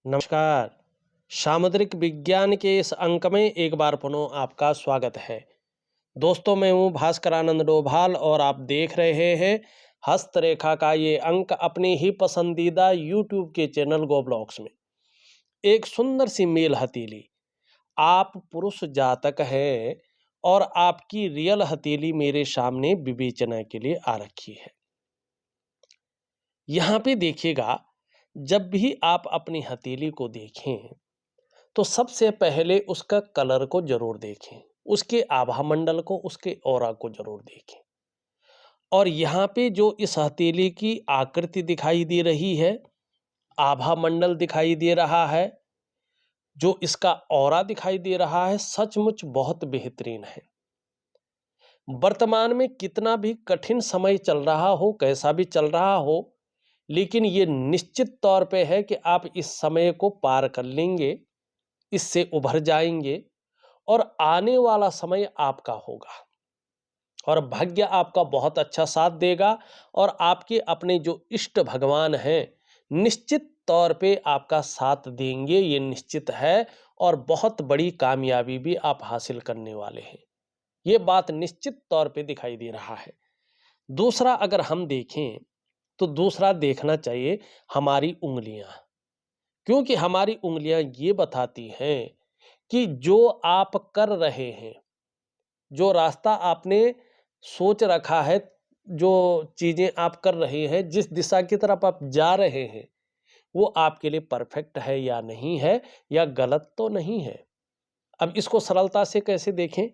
नमस्कार। सामुद्रिक विज्ञान के इस अंक में एक बार पुनः आपका स्वागत है। दोस्तों, मैं हूँ भास्करानंद डोभाल और आप देख रहे हैं हस्तरेखा का ये अंक अपनी ही पसंदीदा यूट्यूब के चैनल गो ब्लॉग्स में। एक सुंदर सी मेल हथेली, आप पुरुष जातक हैं और आपकी रियल हथेली मेरे सामने विवेचना के लिए आ रखी है। यहाँ पे देखिएगा, जब भी आप अपनी हथेली को देखें तो सबसे पहले उसका कलर को जरूर देखें, उसके आभा मंडल को, उसके ऑरा को जरूर देखें। और यहाँ पे जो इस हथेली की आकृति दिखाई दे रही है, आभा मंडल दिखाई दे रहा है, जो इसका ऑरा दिखाई दे रहा है, सचमुच बहुत बेहतरीन है। वर्तमान में कितना भी कठिन समय चल रहा हो, कैसा भी चल रहा हो, लेकिन ये निश्चित तौर पे है कि आप इस समय को पार कर लेंगे, इससे उभर जाएंगे और आने वाला समय आपका होगा और भाग्य आपका बहुत अच्छा साथ देगा और आपके अपने जो इष्ट भगवान हैं निश्चित तौर पे आपका साथ देंगे, ये निश्चित है। और बहुत बड़ी कामयाबी भी आप हासिल करने वाले हैं, ये बात निश्चित तौर पे दिखाई दे रहा है। दूसरा अगर हम देखें तो दूसरा देखना चाहिए हमारी उंगलियां, क्योंकि हमारी उंगलियां ये बताती हैं कि जो आप कर रहे हैं, जो रास्ता आपने सोच रखा है, जो चीज़ें आप कर रहे हैं, जिस दिशा की तरफ आप जा रहे हैं, वो आपके लिए परफेक्ट है या नहीं है, या गलत तो नहीं है। अब इसको सरलता से कैसे देखें?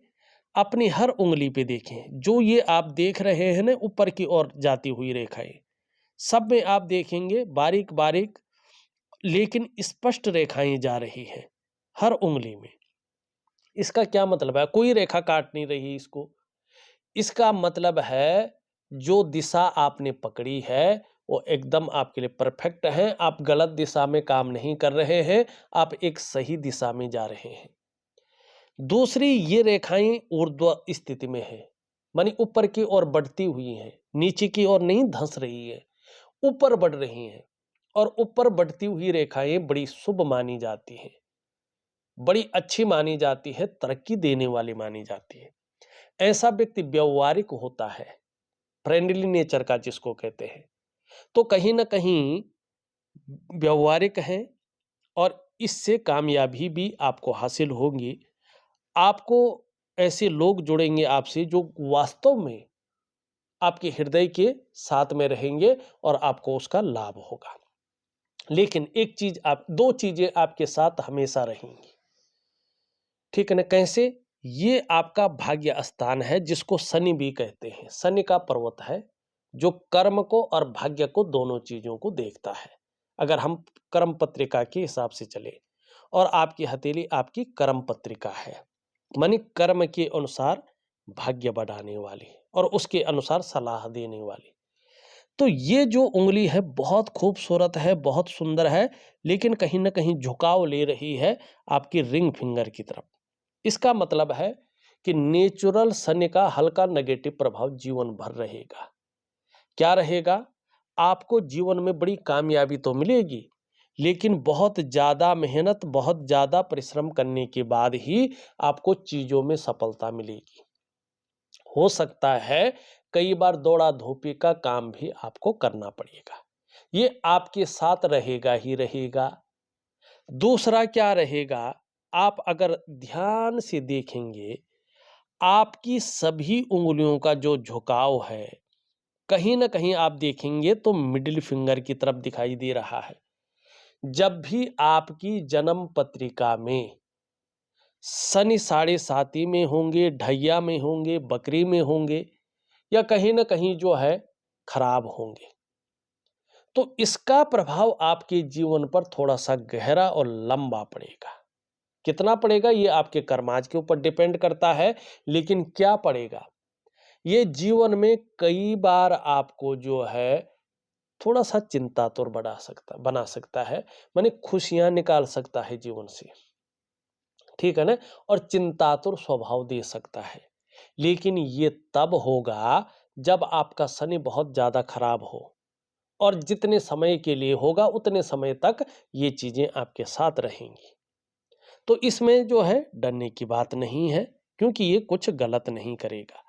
अपनी हर उंगली पे देखें। जो ये आप देख रहे हैं ना, ऊपर की ओर जाती हुई रेखाएं, सब में आप देखेंगे बारीक बारीक लेकिन स्पष्ट रेखाएं जा रही हैं हर उंगली में। इसका क्या मतलब है? कोई रेखा काट नहीं रही इसको। इसका मतलब है जो दिशा आपने पकड़ी है वो एकदम आपके लिए परफेक्ट है। आप गलत दिशा में काम नहीं कर रहे हैं, आप एक सही दिशा में जा रहे हैं। दूसरी, ये रेखाएं ऊर्ध्व स्थिति में है, मानी ऊपर की ओर बढ़ती हुई हैं, नीचे की ओर नहीं धंस रही है, ऊपर बढ़ रही हैं। और ऊपर बढ़ती हुई रेखाएं बड़ी शुभ मानी जाती हैं, बड़ी अच्छी मानी जाती है, तरक्की देने वाली मानी जाती है। ऐसा व्यक्ति व्यवहारिक होता है, फ्रेंडली नेचर का जिसको कहते हैं। तो कहीं ना कहीं व्यवहारिक हैं और इससे कामयाबी भी आपको हासिल होगी। आपको ऐसे लोग जुड़ेंगे आपसे जो वास्तव में आपके हृदय के साथ में रहेंगे और आपको उसका लाभ होगा। लेकिन एक चीज, आप दो चीजें आपके साथ हमेशा रहेंगी, ठीक है ना? कैसे? ये आपका भाग्य स्थान है, जिसको शनि भी कहते हैं। शनि का पर्वत है जो कर्म को और भाग्य को, दोनों चीजों को देखता है। अगर हम कर्म पत्रिका के हिसाब से चले, और आपकी हथेली आपकी कर्म पत्रिका है, मानी कर्म के अनुसार भाग्य बढ़ाने वाली और उसके अनुसार सलाह देने वाली। तो ये जो उंगली है बहुत खूबसूरत है, बहुत सुंदर है, लेकिन कहीं ना कहीं झुकाव ले रही है आपकी रिंग फिंगर की तरफ। इसका मतलब है कि नेचुरल शनि का हल्का नेगेटिव प्रभाव जीवन भर रहेगा। क्या रहेगा? आपको जीवन में बड़ी कामयाबी तो मिलेगी, लेकिन बहुत ज्यादा मेहनत, बहुत ज्यादा परिश्रम करने के बाद ही आपको चीजों में सफलता मिलेगी। हो सकता है कई बार दौड़ा धूपी का काम भी आपको करना पड़ेगा, ये आपके साथ रहेगा ही रहेगा। दूसरा क्या रहेगा? आप अगर ध्यान से देखेंगे, आपकी सभी उंगलियों का जो झुकाव है, कहीं ना कहीं आप देखेंगे तो मिडिल फिंगर की तरफ दिखाई दे रहा है। जब भी आपकी जन्म पत्रिका में शनि साढ़े साती में होंगे, ढैया में होंगे, बकरी में होंगे, या कहीं ना कहीं जो है खराब होंगे, तो इसका प्रभाव आपके जीवन पर थोड़ा सा गहरा और लंबा पड़ेगा। कितना पड़ेगा ये आपके कर्माज के ऊपर डिपेंड करता है, लेकिन क्या पड़ेगा? ये जीवन में कई बार आपको जो है थोड़ा सा चिंता तो बना सकता है, माने खुशियां निकाल सकता है जीवन से, ठीक है ना? और चिंतातुर स्वभाव दे सकता है। लेकिन ये तब होगा जब आपका शनि बहुत ज्यादा खराब हो, और जितने समय के लिए होगा उतने समय तक ये चीजें आपके साथ रहेंगी। तो इसमें जो है डरने की बात नहीं है, क्योंकि ये कुछ गलत नहीं करेगा।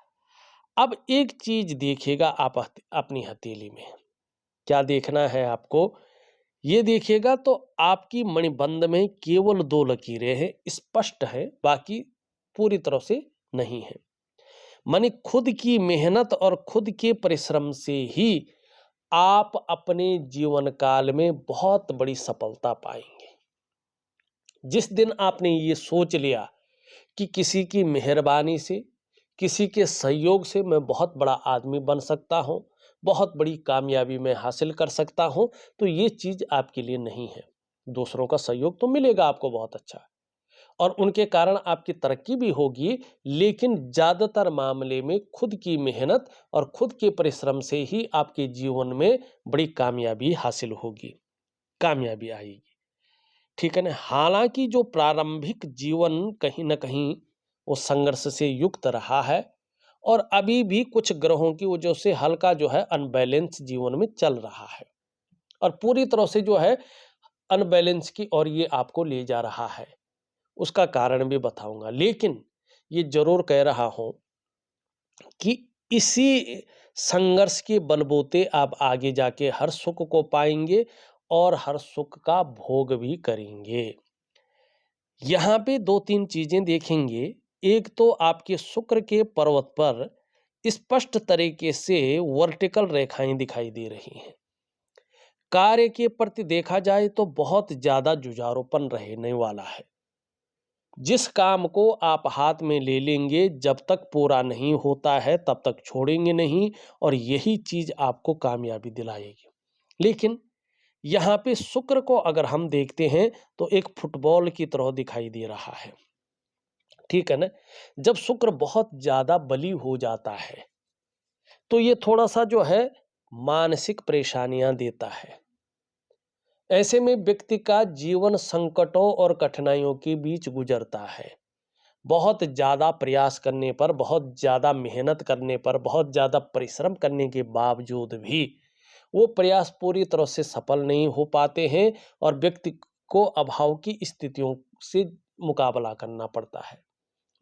अब एक चीज देखिएगा आप अपनी हथेली में, क्या देखना है आपको, ये देखिएगा तो आपकी मणिबंध में केवल 2 लकीरें हैं, स्पष्ट है, बाकी पूरी तरह से नहीं है। माने खुद की मेहनत और खुद के परिश्रम से ही आप अपने जीवन काल में बहुत बड़ी सफलता पाएंगे। जिस दिन आपने ये सोच लिया कि किसी की मेहरबानी से, किसी के सहयोग से मैं बहुत बड़ा आदमी बन सकता हूँ, बहुत बड़ी कामयाबी मैं हासिल कर सकता हूँ, तो ये चीज़ आपके लिए नहीं है। दूसरों का सहयोग तो मिलेगा आपको बहुत अच्छा, और उनके कारण आपकी तरक्की भी होगी, लेकिन ज़्यादातर मामले में खुद की मेहनत और खुद के परिश्रम से ही आपके जीवन में बड़ी कामयाबी हासिल होगी, कामयाबी आएगी। ठीक है ना? हालांकि जो प्रारंभिक जीवन कहीं ना कहीं वो संघर्ष से युक्त रहा है, और अभी भी कुछ ग्रहों की वजह से हल्का जो है अनबैलेंस जीवन में चल रहा है, और पूरी तरह से जो है अनबैलेंस की ओर ये आपको ले जा रहा है। उसका कारण भी बताऊंगा, लेकिन ये जरूर कह रहा हूं कि इसी संघर्ष के बलबूते आप आगे जाके हर सुख को पाएंगे और हर सुख का भोग भी करेंगे। यहाँ पे 2-3 चीजें देखेंगे। एक तो आपके शुक्र के पर्वत पर स्पष्ट तरीके से वर्टिकल रेखाएं दिखाई दे रही हैं। कार्य के प्रति देखा जाए तो बहुत ज्यादा जुझारूपन रहने वाला है। जिस काम को आप हाथ में ले लेंगे, जब तक पूरा नहीं होता है तब तक छोड़ेंगे नहीं, और यही चीज आपको कामयाबी दिलाएगी। लेकिन यहाँ पे शुक्र को अगर हम देखते हैं तो एक फुटबॉल की तरह दिखाई दे रहा है। ठीक है ना? जब शुक्र बहुत ज्यादा बली हो जाता है तो ये थोड़ा सा जो है मानसिक परेशानियां देता है। ऐसे में व्यक्ति का जीवन संकटों और कठिनाइयों के बीच गुजरता है। बहुत ज़्यादा प्रयास करने पर, बहुत ज़्यादा मेहनत करने पर, बहुत ज़्यादा परिश्रम करने के बावजूद भी वो प्रयास पूरी तरह से सफल नहीं हो पाते हैं, और व्यक्ति को अभाव की स्थितियों से मुकाबला करना पड़ता है।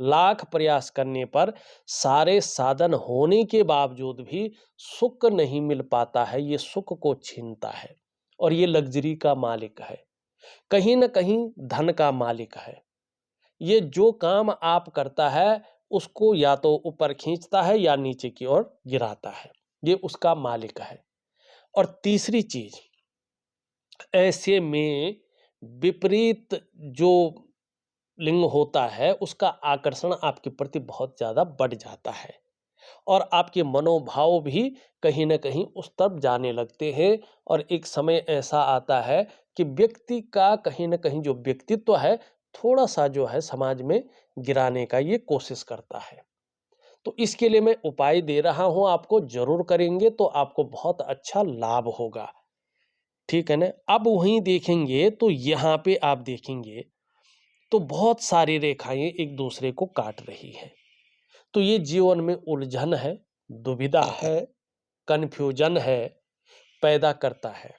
लाख प्रयास करने पर, सारे साधन होने के बावजूद भी सुख नहीं मिल पाता है। ये सुख को छीनता है, और ये लग्जरी का मालिक है, कहीं ना कहीं धन का मालिक है। ये जो काम आप करता है उसको या तो ऊपर खींचता है या नीचे की ओर गिराता है, ये उसका मालिक है। और तीसरी चीज, ऐसे में विपरीत जो लिंग होता है उसका आकर्षण आपके प्रति बहुत ज्यादा बढ़ जाता है, और आपके मनोभाव भी कहीं ना कहीं उस तरफ जाने लगते हैं। और एक समय ऐसा आता है कि व्यक्ति का कहीं ना कहीं जो व्यक्तित्व है थोड़ा सा जो है समाज में गिराने का ये कोशिश करता है। तो इसके लिए मैं उपाय दे रहा हूं, आपको जरूर करेंगे तो आपको बहुत अच्छा लाभ होगा। ठीक है ना? अब वहीं देखेंगे तो यहाँ पे आप देखेंगे तो बहुत सारी रेखाएं एक दूसरे को काट रही है। तो ये जीवन में उलझन है, दुविधा है, कन्फ्यूजन है, पैदा करता है,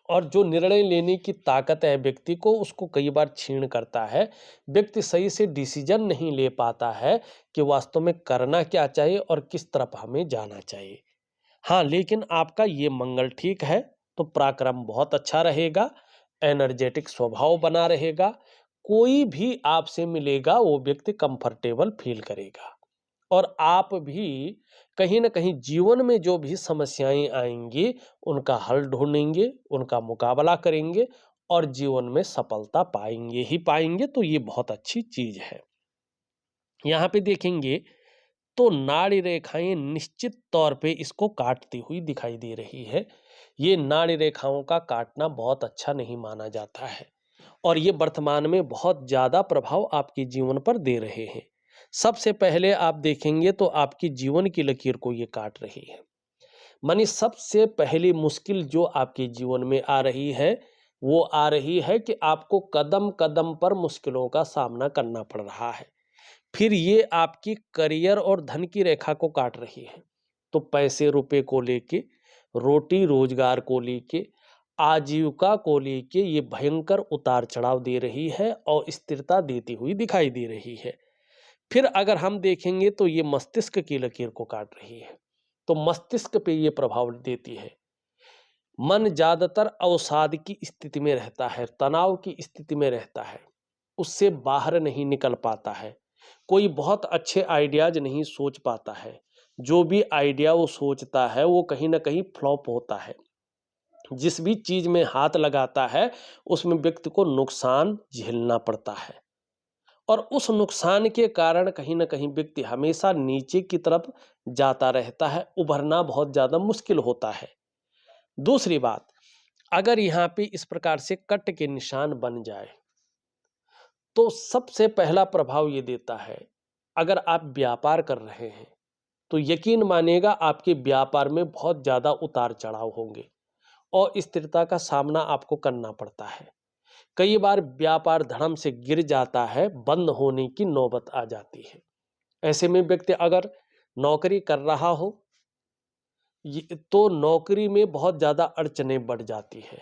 और जो निर्णय लेने की ताकत है व्यक्ति को, उसको कई बार छीन करता है। व्यक्ति सही से डिसीजन नहीं ले पाता है कि वास्तव में करना क्या चाहिए और किस तरफ हमें जाना चाहिए। हाँ, लेकिन आपका ये मंगल ठीक है तो पराक्रम बहुत अच्छा रहेगा, एनर्जेटिक स्वभाव बना रहेगा। कोई भी आपसे मिलेगा वो व्यक्ति कंफर्टेबल फील करेगा, और आप भी कहीं न कहीं जीवन में जो भी समस्याएं आएंगी उनका हल ढूंढेंगे, उनका मुकाबला करेंगे, और जीवन में सफलता पाएंगे ही पाएंगे। तो ये बहुत अच्छी चीज है। यहाँ पे देखेंगे तो नाड़ी रेखाएं निश्चित तौर पे इसको काटती हुई दिखाई दे रही है। ये नाड़ी रेखाओं का काटना बहुत अच्छा नहीं माना जाता है, और ये वर्तमान में बहुत ज्यादा प्रभाव आपके जीवन पर दे रहे हैं। सबसे पहले आप देखेंगे तो आपकी जीवन की लकीर को ये काट रही है। मानी सबसे पहली मुश्किल जो आपके जीवन में आ रही है वो आ रही है कि आपको कदम कदम पर मुश्किलों का सामना करना पड़ रहा है। फिर ये आपकी करियर और धन की रेखा को काट रही है। तो पैसे रुपए को लेके, रोटी रोजगार को लेके, आजीविका को लेके ये भयंकर उतार चढ़ाव दे रही है और स्थिरता देती हुई दिखाई दे रही है। फिर अगर हम देखेंगे तो ये मस्तिष्क की लकीर को काट रही है, तो मस्तिष्क पे ये प्रभाव देती है। मन ज्यादातर अवसाद की स्थिति में रहता है, तनाव की स्थिति में रहता है, उससे बाहर नहीं निकल पाता है, कोई बहुत अच्छे आइडियाज नहीं सोच पाता है, जो भी आइडिया वो सोचता है वो कहीं ना कहीं फ्लॉप होता है। जिस भी चीज में हाथ लगाता है उसमें व्यक्ति को नुकसान झेलना पड़ता है, और उस नुकसान के कारण कहीं ना कहीं व्यक्ति हमेशा नीचे की तरफ जाता रहता है, उभरना बहुत ज्यादा मुश्किल होता है। दूसरी बात, अगर यहाँ पे इस प्रकार से कट के निशान बन जाए तो सबसे पहला प्रभाव ये देता है, अगर आप व्यापार कर रहे हैं तो यकीन मानिएगा आपके व्यापार में बहुत ज्यादा उतार चढ़ाव होंगे और स्थिरता का सामना आपको करना पड़ता है। कई बार व्यापार धड़म से गिर जाता है, बंद होने की नौबत आ जाती है। ऐसे में व्यक्ति अगर नौकरी कर रहा हो तो नौकरी में बहुत ज्यादा अड़चनें बढ़ जाती है,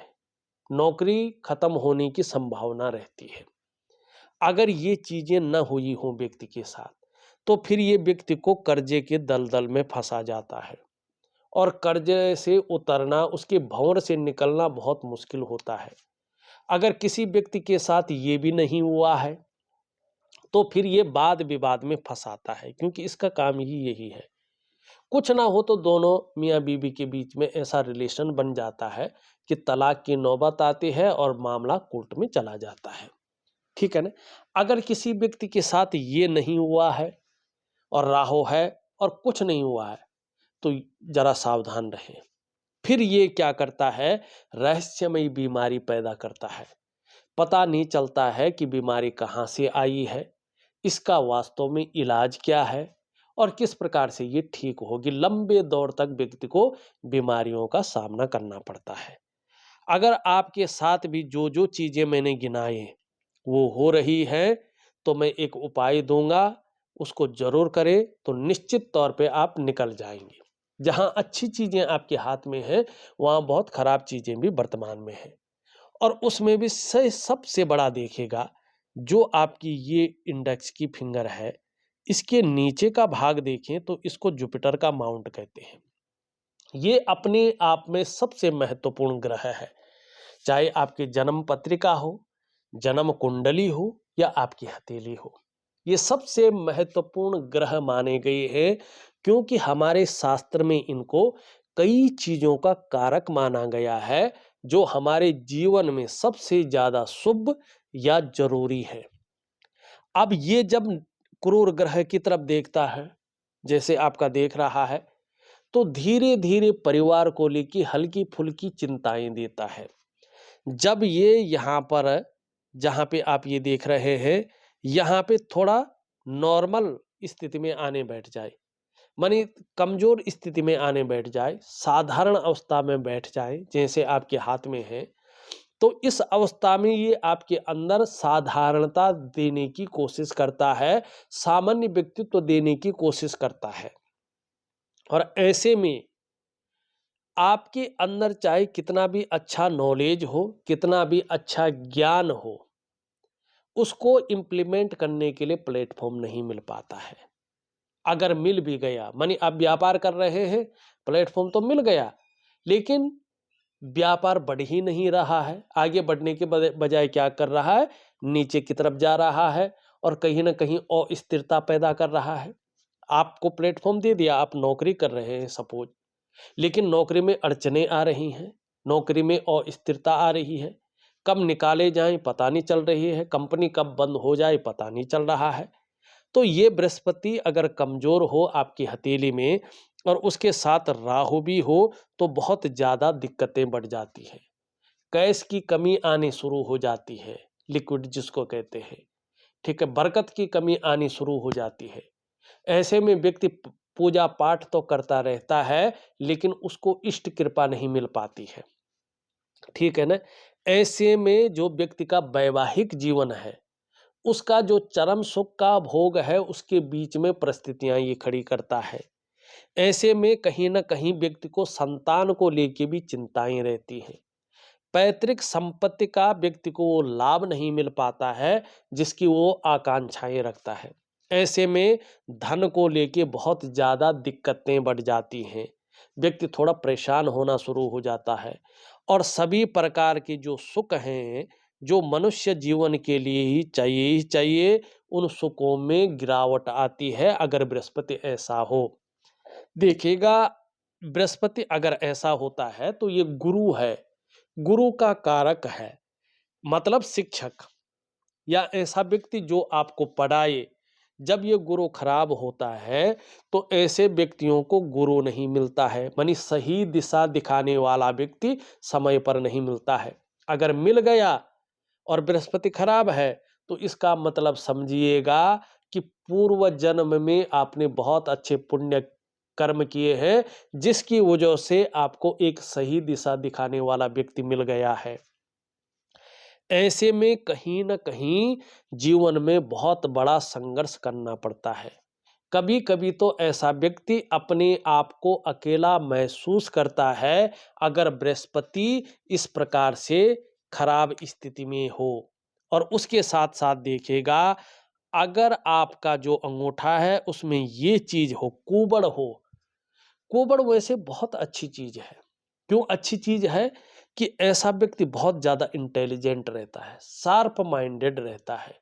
नौकरी खत्म होने की संभावना रहती है। अगर ये चीजें न हुई हो व्यक्ति के साथ तो फिर ये व्यक्ति को कर्जे के दलदल में फंसा जाता है और कर्जे से उतरना, उसके भंवर से निकलना बहुत मुश्किल होता है। अगर किसी व्यक्ति के साथ ये भी नहीं हुआ है तो फिर ये वाद विवाद में फंसाता है, क्योंकि इसका काम ही यही है। कुछ ना हो तो दोनों मियाँ बीवी के बीच में ऐसा रिलेशन बन जाता है कि तलाक की नौबत आती है और मामला कोर्ट में चला जाता है। ठीक है ना। अगर किसी व्यक्ति के साथ ये नहीं हुआ है और राहु है और कुछ नहीं हुआ है तो जरा सावधान रहें। फिर ये क्या करता है, रहस्यमयी बीमारी पैदा करता है। पता नहीं चलता है कि बीमारी कहाँ से आई है, इसका वास्तव में इलाज क्या है और किस प्रकार से ये ठीक होगी। लंबे दौर तक व्यक्ति को बीमारियों का सामना करना पड़ता है। अगर आपके साथ भी जो जो चीजें मैंने गिनाए वो हो रही है तो मैं एक उपाय दूंगा, उसको जरूर करें तो निश्चित तौर पे आप निकल जाएंगे। जहां अच्छी चीजें आपके हाथ में हैं वहां बहुत खराब चीजें भी वर्तमान में हैं, और उसमें भी से सबसे बड़ा देखिएगा, जो आपकी ये इंडेक्स की फिंगर है इसके नीचे का भाग देखें तो इसको जुपिटर का माउंट कहते हैं। ये अपने आप में सबसे महत्वपूर्ण ग्रह है, चाहे आपकी जन्म पत्रिका हो, जन्म कुंडली हो या आपकी हथेली हो। ये सबसे महत्वपूर्ण ग्रह माने गए हैं, क्योंकि हमारे शास्त्र में इनको कई चीजों का कारक माना गया है जो हमारे जीवन में सबसे ज्यादा शुभ या जरूरी है। अब ये जब क्रूर ग्रह की तरफ देखता है, जैसे आपका देख रहा है, तो धीरे धीरे परिवार को लेकर हल्की फुल्की चिंताएं देता है। जब ये यहाँ पर, जहाँ पे आप ये देख रहे हैं, यहाँ पे थोड़ा नॉर्मल स्थिति में आने बैठ जाए, मानी कमजोर स्थिति में आने बैठ जाए, साधारण अवस्था में बैठ जाए जैसे आपके हाथ में है, तो इस अवस्था में ये आपके अंदर साधारणता देने की कोशिश करता है, सामान्य व्यक्तित्व देने की कोशिश करता है। और ऐसे में आपके अंदर चाहे कितना भी अच्छा नॉलेज हो, कितना भी अच्छा ज्ञान हो, उसको इम्प्लीमेंट करने के लिए प्लेटफॉर्म नहीं मिल पाता है। अगर मिल भी गया, मानी आप व्यापार कर रहे हैं, प्लेटफॉर्म तो मिल गया लेकिन व्यापार बढ़ ही नहीं रहा है, आगे बढ़ने के बजाय क्या कर रहा है, नीचे की तरफ जा रहा है और कहीं ना कहीं अस्थिरता पैदा कर रहा है। आपको प्लेटफॉर्म दे दिया, आप नौकरी कर रहे हैं सपोज, लेकिन नौकरी में अड़चनें आ रही हैं, नौकरी में अस्थिरता आ रही है, कब निकाले जाएं पता नहीं चल रही है, कंपनी कब बंद हो जाए पता नहीं चल रहा है। तो ये बृहस्पति अगर कमजोर हो आपकी हथेली में और उसके साथ राहु भी हो तो बहुत ज्यादा दिक्कतें बढ़ जाती हैं, कैश की कमी आनी शुरू हो जाती है, लिक्विड जिसको कहते हैं, ठीक है, बरकत की कमी आनी शुरू हो जाती है। ऐसे में व्यक्ति पूजा पाठ तो करता रहता है लेकिन उसको इष्ट कृपा नहीं मिल पाती है, ठीक है ना। ऐसे में जो व्यक्ति का वैवाहिक जीवन है उसका जो चरम सुख का भोग है उसके बीच में परिस्थितियां ये खड़ी करता है। ऐसे में कहीं न कहीं व्यक्ति को संतान को लेके भी चिंताएँ रहती हैं। पैतृक संपत्ति का व्यक्ति को वो लाभ नहीं मिल पाता है, जिसकी वो आकांक्षाएँ रखता है। ऐसे में धन को लेके बहुत ज़्यादा दिक्कतें बढ़ जाती हैं। व्यक्ति थोड़ा परेशान होना शुरू हो जाता है और सभी प्रकार के जो सुख हैं, जो मनुष्य जीवन के लिए ही चाहिए, उन सुखों में गिरावट आती है अगर बृहस्पति ऐसा हो। देखिएगा, बृहस्पति अगर ऐसा होता है तो ये गुरु है, गुरु का कारक है, मतलब शिक्षक या ऐसा व्यक्ति जो आपको पढ़ाए। जब ये गुरु खराब होता है तो ऐसे व्यक्तियों को गुरु नहीं मिलता है, मानी सही दिशा दिखाने वाला व्यक्ति समय पर नहीं मिलता है। अगर मिल गया और बृहस्पति खराब है तो इसका मतलब समझिएगा कि पूर्व जन्म में आपने बहुत अच्छे पुण्य कर्म किए हैं, जिसकी वजह से आपको एक सही दिशा दिखाने वाला व्यक्ति मिल गया है। ऐसे में कहीं न कहीं जीवन में बहुत बड़ा संघर्ष करना पड़ता है। कभी-कभी तो ऐसा व्यक्ति अपने आप को अकेला महसूस करता है, अगर बृहस्पति इस प्रकार से खराब स्थिति में हो। और उसके साथ-साथ देखिएगा, अगर आपका जो अंगूठा है उसमें ये चीज़ हो, कुबड़ हो, कुबड़ वैसे बहुत अच्छी चीज़ है। क्यों अच्छी चीज़ है? कि ऐसा व्यक्ति बहुत ज़्यादा इंटेलिजेंट रहता है, शार्प माइंडेड रहता है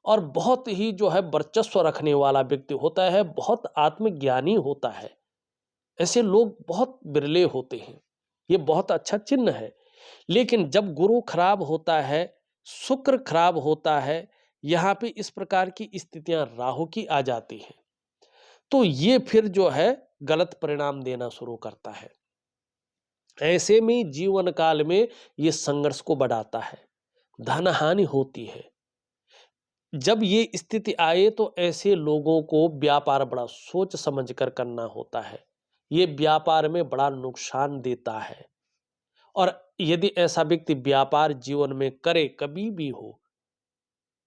और बहुत ही जो है वर्चस्व रखने वाला व्यक्ति होता है, बहुत आत्मज्ञानी होता है। ऐसे लोग बहुत बिरले होते हैं। ये बहुत अच्छा चिन्ह है। लेकिन जब गुरु खराब होता है, शुक्र खराब होता है, यहाँ पे इस प्रकार की स्थितियाँ राहु की आ जाती हैं, तो ये फिर जो है गलत परिणाम देना शुरू करता है। ऐसे में जीवन काल में ये संघर्ष को बढ़ाता है, धन हानि होती है। जब ये स्थिति आए तो ऐसे लोगों को व्यापार बड़ा सोच समझ कर करना होता है। ये व्यापार में बड़ा नुकसान देता है और यदि ऐसा व्यक्ति व्यापार जीवन में करे कभी भी हो,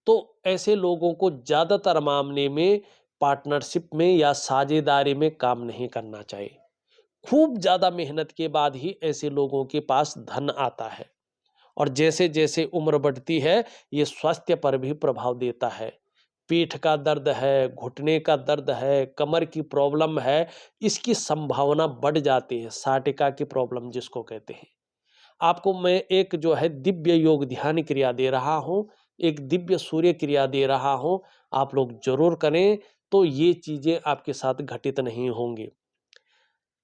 तो ऐसे लोगों को ज़्यादातर मामले में पार्टनरशिप में या साझेदारी में काम नहीं करना चाहिए। खूब ज़्यादा मेहनत के बाद ही ऐसे लोगों के पास धन आता है और जैसे-जैसे उम्र बढ़ती है, ये स्वास्थ्य पर भी प्रभाव देता है। पीठ का दर्द है, घुटने का दर्द है, कमर की प्रॉब्लम है, इसकी संभावना बढ़ जाती है, साटिका की प्रॉब्लम जिसको कहते हैं। आपको मैं एक जो है दिव्य योग ध्यान क्रिया दे रहा हूँ, एक दिव्य सूर्य क्रिया दे रहा हूँ, आप लोग ज़रूर करें, तो ये चीज़ें आपके साथ घटित नहीं होंगी।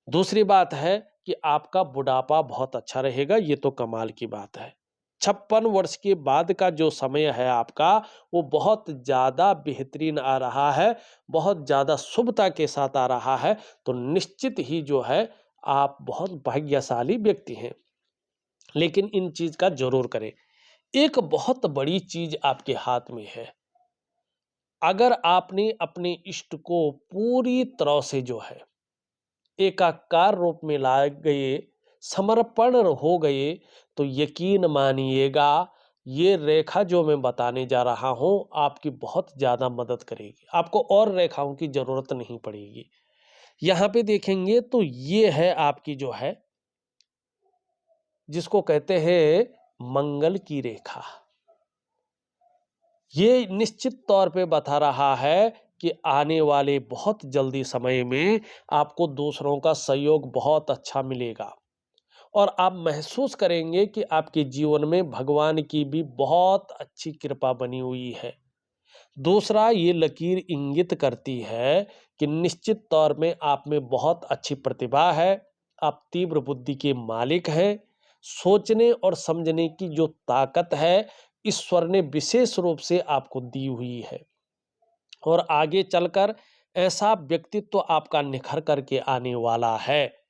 दूसरी बात है कि आपका बुढ़ापा बहुत अच्छा रहेगा, ये तो कमाल की बात है। 56 वर्ष के बाद का जो समय है आपका, वो बहुत ज़्यादा बेहतरीन आ रहा है, बहुत ज़्यादा शुभता के साथ आ रहा है, तो निश्चित ही जो है आप बहुत भाग्यशाली व्यक्ति हैं। लेकिन इन चीज़ का ज़रूर करें। एक बहुत बड़ी चीज़ आपके हाथ में है। अगर आपने अपने इष्ट को पूरी तरह से जो है एकाकार रूप में लाए गए, समर्पण हो गए, तो यकीन मानिएगा ये रेखा जो मैं बताने जा रहा हूँ आपकी बहुत ज़्यादा मदद करेगी। आपको और रेखाओं की ज़रूरत नहीं पड़ेगी। यहाँ पे देखेंगे तो ये है आपकी जो है जिसको कहते हैं मंगल की रेखा। ये निश्चित तौर पे बता रहा है कि आने वाले बहुत जल्दी समय में आपको दूसरों का सहयोग बहुत अच्छा मिलेगा और आप महसूस करेंगे कि आपके जीवन में भगवान की भी बहुत अच्छी कृपा बनी हुई है। दूसरा, ये लकीर इंगित करती है कि निश्चित तौर में आप में बहुत अच्छी प्रतिभा है, आप तीव्र बुद्धि के मालिक हैं, सोचने और समझने की जो ताकत है, ईश्वर ने विशेष रूप से आपको दी हुई है और आगे चलकर ऐसा व्यक्तित्व आपका निखर करके आने वाला है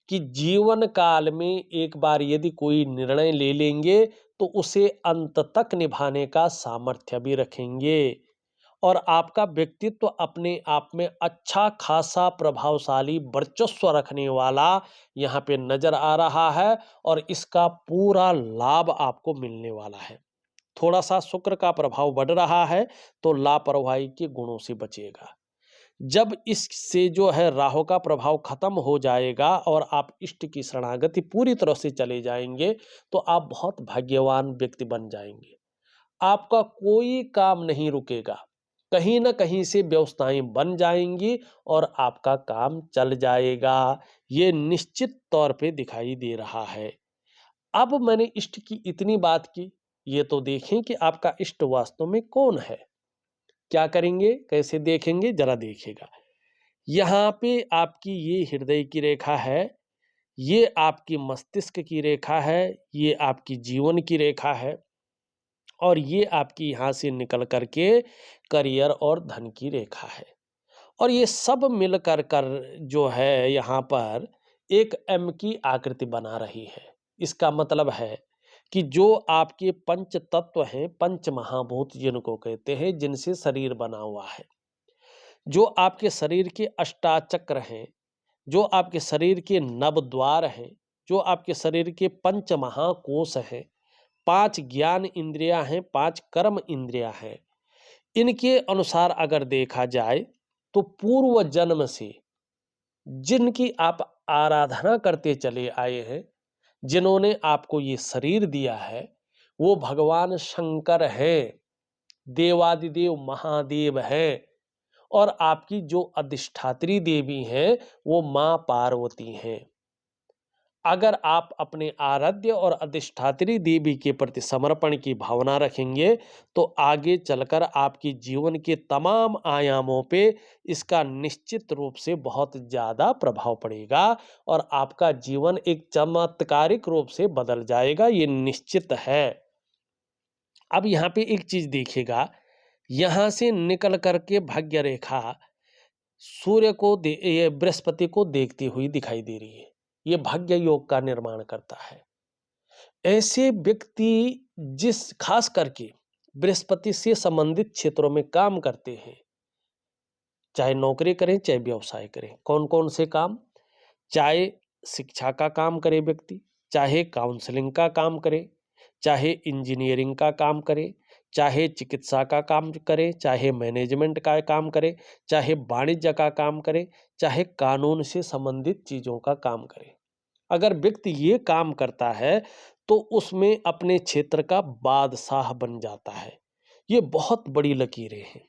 कि जीवन काल में एक बार यदि कोई निर्णय ले लेंगे तो उसे अंत तक निभाने का सामर्थ्य भी रखेंगे और आपका व्यक्तित्व अपने आप में अच्छा खासा प्रभावशाली वर्चस्व रखने वाला यहाँ पे नजर आ रहा है और इसका पूरा लाभ आपको मिलने वाला है। थोड़ा सा शुक्र का प्रभाव बढ़ रहा है तो लापरवाही के गुणों से बचेगा। जब इससे जो है राहु का प्रभाव खत्म हो जाएगा और आप इष्ट की शरणागति पूरी तरह से चले जाएंगे, तो आप बहुत भाग्यवान व्यक्ति बन जाएंगे। आपका कोई काम नहीं रुकेगा, कहीं न कहीं से व्यवस्थाएँ बन जाएँगी और आपका काम चल जाएगा। ये निश्चित तौर पे दिखाई दे रहा है। अब मैंने इष्ट की इतनी बात की, ये तो देखें कि आपका इष्ट वास्तव में कौन है? क्या करेंगे? कैसे देखेंगे? ज़रा देखिएगा। यहाँ पे आपकी ये हृदय की रेखा है, ये आपकी मस्तिष्क की रेखा है, ये आपकी जीवन की रेखा है और ये आपकी यहाँ से निकल कर के करियर और धन की रेखा है। और ये सब मिल कर जो है यहाँ पर एक एम की आकृति बना रही है। इसका मतलब है कि जो आपके पंच तत्व हैं, पंच महाभूत जिनको कहते हैं, जिनसे शरीर बना हुआ है, जो आपके शरीर के अष्टाचक्र हैं, जो आपके शरीर के नवद्वार हैं, जो आपके शरीर के पंच महाकोश हैं, 5 ज्ञान इंद्रियाँ हैं, 5 कर्म इंद्रियाँ हैं। इनके अनुसार अगर देखा जाए तो पूर्व जन्म से जिनकी आप आराधना करते चले आए हैं, जिन्होंने आपको ये शरीर दिया है, वो भगवान शंकर हैं, देवादिदेव महादेव हैं और आपकी जो अधिष्ठात्री देवी हैं, वो माँ पार्वती हैं। अगर आप अपने आराध्य और अधिष्ठात्री देवी के प्रति समर्पण की भावना रखेंगे, तो आगे चलकर आपकी जीवन के तमाम आयामों पे इसका निश्चित रूप से बहुत ज़्यादा प्रभाव पड़ेगा और आपका जीवन एक चमत्कारिक रूप से बदल जाएगा, ये निश्चित है। अब यहाँ पे एक चीज़ देखिएगा, यहाँ से निकल कर के भाग्य रेखा सूर्य को ये बृहस्पति को देखती हुई दिखाई दे रही है। ये भाग्य योग का निर्माण करता है। ऐसे व्यक्ति जिस खास करके बृहस्पति से संबंधित क्षेत्रों में काम करते हैं, चाहे नौकरी करें चाहे व्यवसाय करें, कौन कौन से काम, चाहे शिक्षा का काम करे व्यक्ति, चाहे काउंसलिंग का काम करे, चाहे इंजीनियरिंग का काम करे, चाहे चिकित्सा का काम करे, चाहे मैनेजमेंट का काम करे, चाहे वाणिज्य का काम करे, चाहे कानून से संबंधित चीज़ों का काम करे। अगर व्यक्ति ये काम करता है तो उसमें अपने क्षेत्र का बादशाह बन जाता है। ये बहुत बड़ी लकीरें हैं,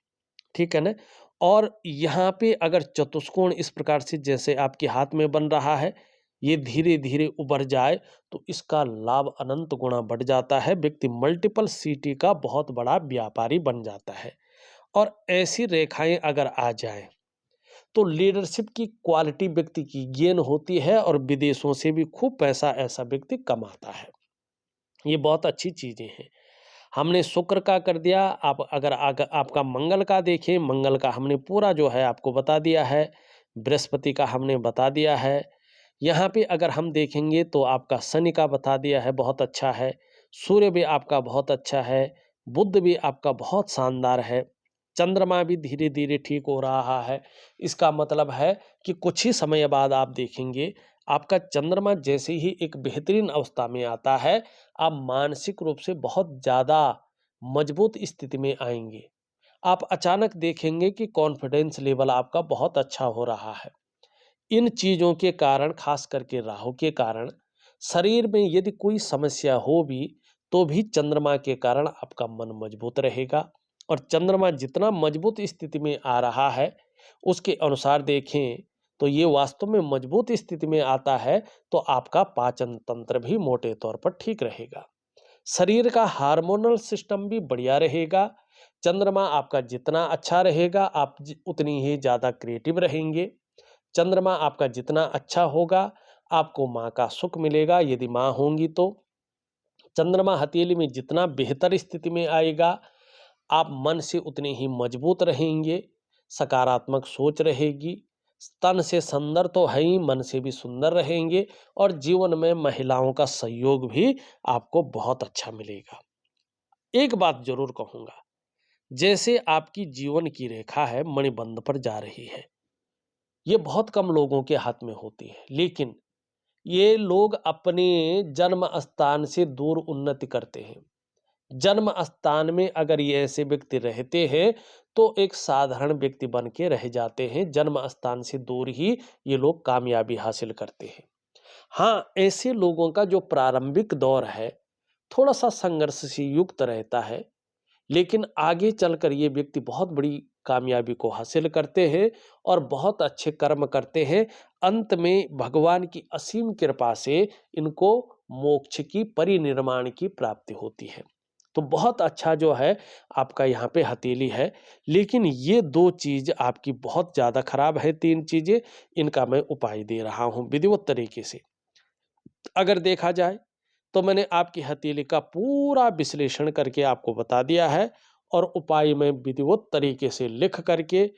ठीक है ना? और यहाँ पे अगर चतुष्कोण इस प्रकार से जैसे आपके हाथ में बन रहा है, ये धीरे-धीरे उभर जाए तो इसका लाभ अनंत गुना बढ़ जाता है। व्यक्ति मल्टीपल सिटी का बहुत बड़ा व्यापारी बन जाता है। और ऐसी रेखाएँ अगर आ जाएँ तो लीडरशिप की क्वालिटी व्यक्ति की गेन होती है और विदेशों से भी खूब पैसा ऐसा व्यक्ति कमाता है। ये बहुत अच्छी चीज़ें हैं। हमने शुक्र का कर दिया, आप अगर आपका मंगल का देखें, मंगल का हमने पूरा जो है आपको बता दिया है, बृहस्पति का हमने बता दिया है। यहाँ पे अगर हम देखेंगे तो आपका शनि का बता दिया है, बहुत अच्छा है। सूर्य भी आपका बहुत अच्छा है, बुध भी आपका बहुत शानदार है, चंद्रमा भी धीरे-धीरे ठीक हो रहा है। इसका मतलब है कि कुछ ही समय बाद आप देखेंगे, आपका चंद्रमा जैसे ही एक बेहतरीन अवस्था में आता है, आप मानसिक रूप से बहुत ज़्यादा मजबूत स्थिति में आएँगे। आप अचानक देखेंगे कि कॉन्फिडेंस लेवल आपका बहुत अच्छा हो रहा है। इन चीज़ों के कारण, खास करके राहु के कारण, शरीर में यदि कोई समस्या हो भी, तो भी चंद्रमा के कारण आपका मन मजबूत रहेगा और चंद्रमा जितना मजबूत स्थिति में आ रहा है, उसके अनुसार देखें तो ये वास्तव में मजबूत स्थिति में आता है, तो आपका पाचन तंत्र भी मोटे तौर पर ठीक रहेगा। शरीर का हार्मोनल सिस्टम भी बढ़िया रहेगा। चंद्रमा आपका जितना अच्छा रहेगा, आप उतनी ही ज़्यादा क्रिएटिव रहेंगे। चंद्रमा आपका जितना अच्छा होगा, आपको माँ का सुख मिलेगा यदि माँ होंगी तो। चंद्रमा हथेली में जितना बेहतर स्थिति में आएगा, आप मन से उतने ही मजबूत रहेंगे, सकारात्मक सोच रहेगी, तन से सुंदर तो है ही, मन से भी सुंदर रहेंगे और जीवन में महिलाओं का सहयोग भी आपको बहुत अच्छा मिलेगा। एक बात ज़रूर कहूँगा, जैसे आपकी जीवन की रेखा है मणिबंध पर जा रही है, ये बहुत कम लोगों के हाथ में होती है, लेकिन ये लोग अपने जन्म स्थान से दूर उन्नति करते हैं। जन्म स्थान में अगर ये ऐसे व्यक्ति रहते हैं तो एक साधारण व्यक्ति बन के रह जाते हैं, जन्म स्थान से दूर ही ये लोग कामयाबी हासिल करते हैं। हाँ, ऐसे लोगों का जो प्रारंभिक दौर है, थोड़ा-सा संघर्ष से युक्त रहता है, लेकिन आगे चलकर ये व्यक्ति बहुत बड़ी कामयाबी को हासिल करते हैं और बहुत अच्छे कर्म करते हैं। अंत में भगवान की असीम कृपा से इनको मोक्ष की परिनिर्वाण की प्राप्ति होती है। तो बहुत अच्छा जो है आपका यहाँ पे हथेली है, लेकिन ये 2 चीज़ आपकी बहुत ज़्यादा खराब है, 3 चीज़ें, इनका मैं उपाय दे रहा हूँ विधिवत तरीके से। अगर देखा जाए तो मैंने आपकी हथेली का पूरा विश्लेषण करके आपको बता दिया है और उपाय मैं विधिवत तरीके से लिख करके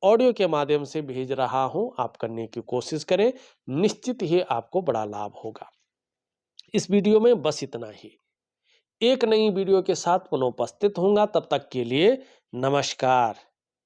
ऑडियो के माध्यम से भेज रहा हूं। आप करने की कोशिश करें, निश्चित ही आपको बड़ा लाभ होगा। इस वीडियो में बस इतना ही। एक नई वीडियो के साथ पुनः उपस्थित होऊंगा, तब तक के लिए नमस्कार।